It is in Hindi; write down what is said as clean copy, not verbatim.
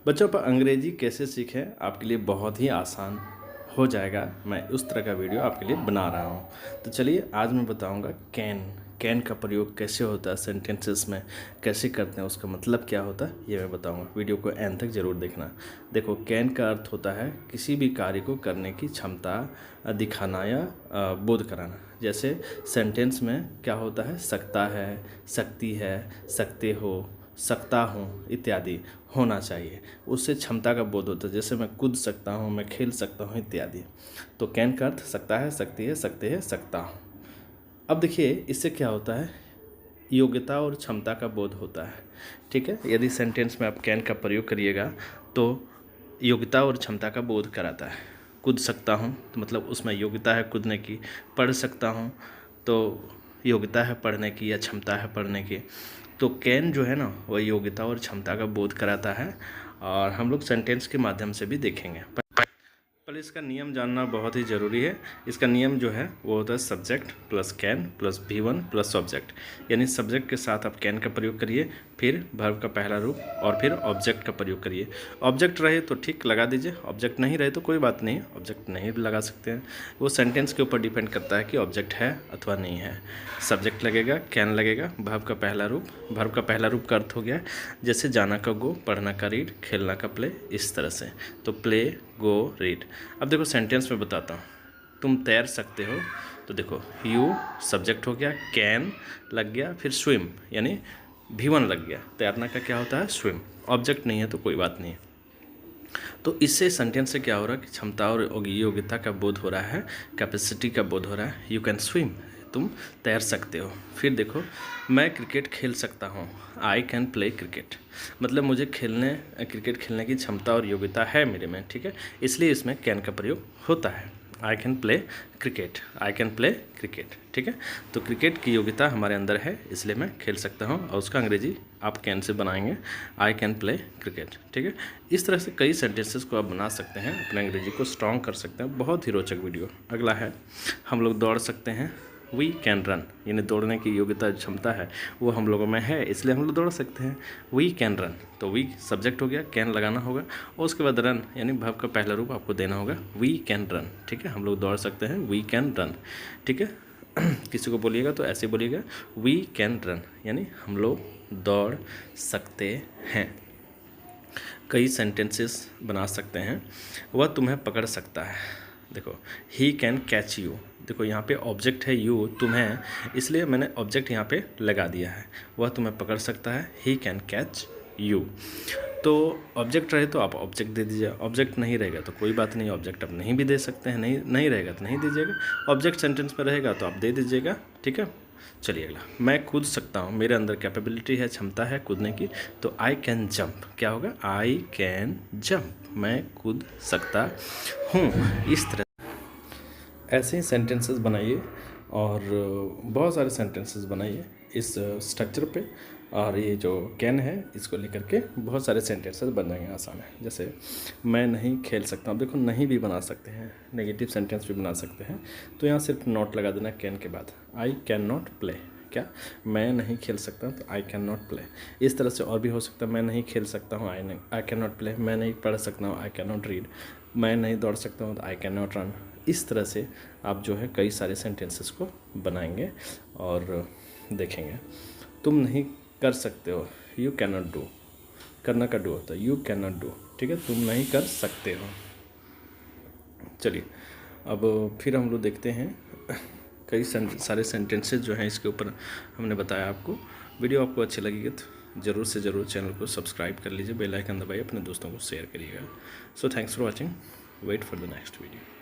बच्चों पर अंग्रेजी कैसे सीखें आपके लिए बहुत ही आसान हो जाएगा। मैं उस तरह का वीडियो आपके लिए बना रहा हूँ। तो चलिए आज मैं बताऊँगा कैन का प्रयोग कैसे होता है सेंटेंसेस में, कैसे करते हैं, उसका मतलब क्या होता है ये मैं बताऊँगा। वीडियो को एंड तक ज़रूर देखना। देखो, कैन का अर्थ होता है किसी भी कार्य को करने की क्षमता दिखाना या बोध कराना। जैसे सेंटेंस में क्या होता है, सकता है, सकती है, सकते हो, सकता हूँ इत्यादि होना चाहिए। उससे क्षमता का बोध होता है। जैसे मैं कूद सकता हूँ, मैं खेल सकता हूँ इत्यादि। तो कैन का अर्थ सकता है, सकती है, सकते हैं, सकता हूँ। अब देखिए इससे क्या होता है, योग्यता और क्षमता का बोध होता है। ठीक है, यदि सेंटेंस में आप कैन का प्रयोग करिएगा तो योग्यता और क्षमता का बोध कराता है। कूद सकता हूँ तो मतलब उसमें योग्यता है कूदने की। पढ़ सकता हूँ तो योग्यता है पढ़ने की या क्षमता है पढ़ने की। तो कैन जो है ना, वह योग्यता और क्षमता का बोध कराता है और हम लोग सेंटेंस के माध्यम से भी देखेंगे। पहले इसका नियम जानना बहुत ही ज़रूरी है। इसका नियम जो है वो होता है subject plus can plus V1 plus object. यानी सब्जेक्ट के साथ आप कैन का प्रयोग करिए, फिर वर्ब का पहला रूप और फिर ऑब्जेक्ट का प्रयोग करिए। ऑब्जेक्ट रहे तो ठीक लगा दीजिए, ऑब्जेक्ट नहीं रहे तो कोई बात नहीं, ऑब्जेक्ट नहीं भी लगा सकते हैं। वो सेंटेंस के ऊपर डिपेंड करता है कि ऑब्जेक्ट है अथवा नहीं है। सब्जेक्ट लगेगा, कैन लगेगा, वर्ब का पहला रूप। वर्ब का पहला रूप का अर्थ हो गया जैसे जाना का गो, पढ़ना का रीड, खेलना का प्ले, इस तरह से। तो प्ले, गो, रीड। अब देखो सेंटेंस में बताता हूँ। तुम तैर सकते हो, तो देखो यू सब्जेक्ट हो गया, कैन लग गया, फिर स्विम यानी V1 लग गया। तैरना का क्या होता है, स्विम। ऑब्जेक्ट नहीं है तो कोई बात नहीं। तो इससे सेंटेंस से क्या हो रहा है कि क्षमता और योग्यता का बोध हो रहा है, कैपेसिटी का बोध हो रहा है। यू कैन स्विम, तुम तैर सकते हो। फिर देखो, मैं क्रिकेट खेल सकता हूँ, आई कैन प्ले क्रिकेट। मतलब मुझे क्रिकेट खेलने की क्षमता और योग्यता है मेरे में। ठीक है, इसलिए इसमें कैन का प्रयोग होता है। I can play cricket, I can play cricket. ठीक है, तो क्रिकेट की योग्यता हमारे अंदर है, इसलिए मैं खेल सकता हूँ और उसका अंग्रेजी आप कैन से बनाएंगे, आई कैन प्ले क्रिकेट। ठीक है, इस तरह से कई सेंटेंसेस को आप बना सकते हैं, अपने अंग्रेजी को स्ट्रॉन्ग कर सकते हैं। बहुत ही रोचक वीडियो। अगला है, हम लोग दौड़ सकते हैं, वी कैन रन। यानी दौड़ने की योग्यता क्षमता है वो हम लोगों में है, इसलिए हम लोग दौड़ सकते हैं। वी कैन रन, तो वी सब्जेक्ट हो गया, कैन लगाना होगा और उसके बाद रन यानी वर्ब का पहला रूप आपको देना होगा, वी कैन रन। ठीक है, हम लोग दौड़ सकते हैं, वी कैन रन। ठीक है, किसी को बोलिएगा तो ऐसे बोलिएगा, वी कैन रन यानी हम लोग दौड़ सकते हैं। कई सेंटेंसेस बना सकते हैं। वह तुम्हें पकड़ सकता है, देखो ही कैन कैच यू। देखो यहाँ पे ऑब्जेक्ट है यू, तुम्हें, इसलिए मैंने ऑब्जेक्ट यहाँ पे लगा दिया है। वह तुम्हें पकड़ सकता है, ही कैन कैच यू। तो ऑब्जेक्ट रहे तो आप ऑब्जेक्ट दे दीजिए, ऑब्जेक्ट नहीं रहेगा तो कोई बात नहीं, ऑब्जेक्ट आप नहीं भी दे सकते हैं। नहीं रहेगा तो नहीं दीजिएगा, ऑब्जेक्ट सेंटेंस में रहेगा तो आप दे दीजिएगा। ठीक है, चलिए अगला, मैं कूद सकता हूँ, मेरे अंदर कैपेबिलिटी है, क्षमता है कूदने की। तो आई कैन जंप, क्या होगा, आई कैन जंप, मैं कूद सकता हूँ। इस तरह ऐसे ही सेंटेंसेस बनाइए और बहुत सारे सेंटेंसेस बनाइए इस स्ट्रक्चर पे। और ये जो कैन है इसको लेकर के बहुत सारे सेंटेंसेस बन जाएंगे, आसान है। जैसे मैं नहीं खेल सकता हूँ, देखो नहीं भी बना सकते हैं, नेगेटिव सेंटेंस भी बना सकते हैं। तो यहाँ सिर्फ नॉट लगा देना कैन के बाद, आई कैन नॉट प्ले। क्या, मैं नहीं खेल सकता तो आई कैन नॉट प्ले। इस तरह से और भी हो सकता है, मैं नहीं खेल सकता हूँ, आई कैन नॉट प्ले। मैं नहीं पढ़ सकता हूँ, आई कैन नॉट रीड। मैं नहीं दौड़ सकता हूँ तो आई कैन नॉट रन। इस तरह से आप जो है कई सारे सेंटेंसेस को बनाएंगे और देखेंगे। तुम नहीं कर सकते हो, यू कैन नॉट डू। करना का डू होता है, यू कैन नॉट डू। ठीक है, तुम नहीं कर सकते हो। चलिए अब फिर हम लोग देखते हैं कई सारे सेंटेंसेस जो हैं इसके ऊपर हमने बताया आपको। वीडियो आपको अच्छी लगेगी तो ज़रूर से ज़रूर चैनल को सब्सक्राइब कर लीजिए, बेल आइकन दबाइए, अपने दोस्तों को शेयर करिएगा। So thanks for watching, wait for the next video.